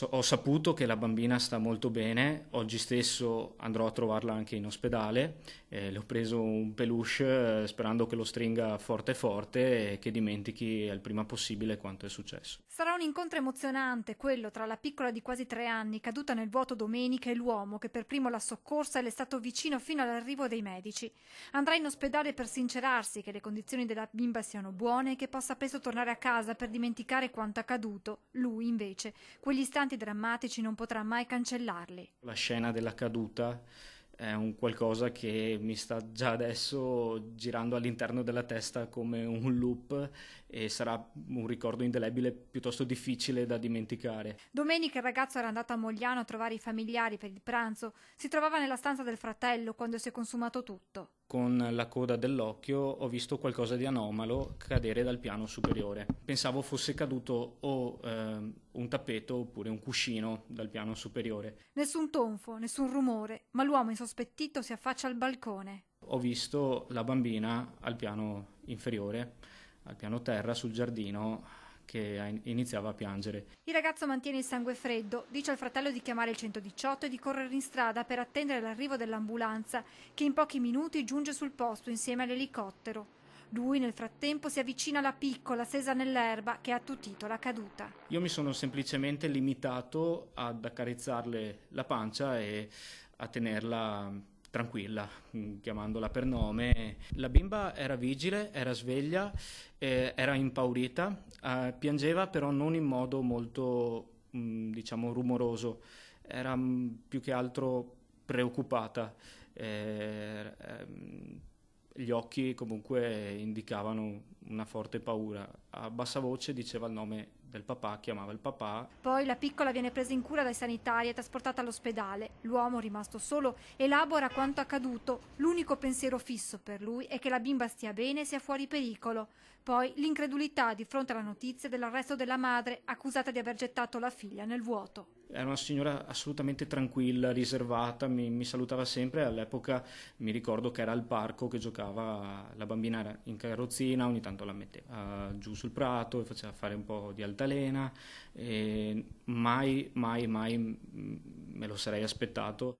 Ho saputo che la bambina sta molto bene, oggi stesso andrò a trovarla anche in ospedale, le ho preso un peluche sperando che lo stringa forte forte e che dimentichi il prima possibile quanto è successo. Sarà un incontro emozionante quello tra la piccola di quasi 3 anni caduta nel vuoto domenica e l'uomo che per primo l'ha soccorsa e le è stato vicino fino all'arrivo dei medici. Andrà in ospedale per sincerarsi che le condizioni della bimba siano buone e che possa presto tornare a casa per dimenticare quanto accaduto. Lui, invece, quegli istanti drammatici non potrà mai cancellarli. La scena della caduta è un qualcosa che mi sta già adesso girando all'interno della testa come un loop e sarà un ricordo indelebile piuttosto difficile da dimenticare. Domenica il ragazzo era andato a Mogliano a trovare i familiari per il pranzo. Si trovava nella stanza del fratello quando si è consumato tutto. Con la coda dell'occhio ho visto qualcosa di anomalo cadere dal piano superiore. Pensavo fosse caduto o un tappeto oppure un cuscino dal piano superiore. Nessun tonfo, nessun rumore, ma l'uomo insospettito si affaccia al balcone. Ho visto la bambina al piano inferiore, al piano terra, sul giardino, che iniziava a piangere. Il ragazzo mantiene il sangue freddo, dice al fratello di chiamare il 118 e di correre in strada per attendere l'arrivo dell'ambulanza, che in pochi minuti giunge sul posto insieme all'elicottero. Lui, nel frattempo, si avvicina alla piccola, stesa nell'erba, che ha attutito la caduta. Io mi sono semplicemente limitato ad accarezzarle la pancia e a tenerla tranquilla, chiamandola per nome. La bimba era vigile, era sveglia, era impaurita, piangeva però non in modo molto, diciamo, rumoroso, era più che altro preoccupata. Eh, ehm, Gli occhi comunque indicavano una forte paura. A bassa voce diceva il nome del papà, chiamava il papà. Poi la piccola viene presa in cura dai sanitari e trasportata all'ospedale. L'uomo, rimasto solo, elabora quanto accaduto. L'unico pensiero fisso per lui è che la bimba stia bene e sia fuori pericolo. Poi l'incredulità di fronte alla notizia dell'arresto della madre, accusata di aver gettato la figlia nel vuoto. Era una signora assolutamente tranquilla, riservata, mi salutava sempre. All'epoca mi ricordo che era al parco che giocava, la bambina era in carrozzina, ogni tanto la metteva giù sul prato e faceva fare un po' di altalena e mai, mai, mai me lo sarei aspettato.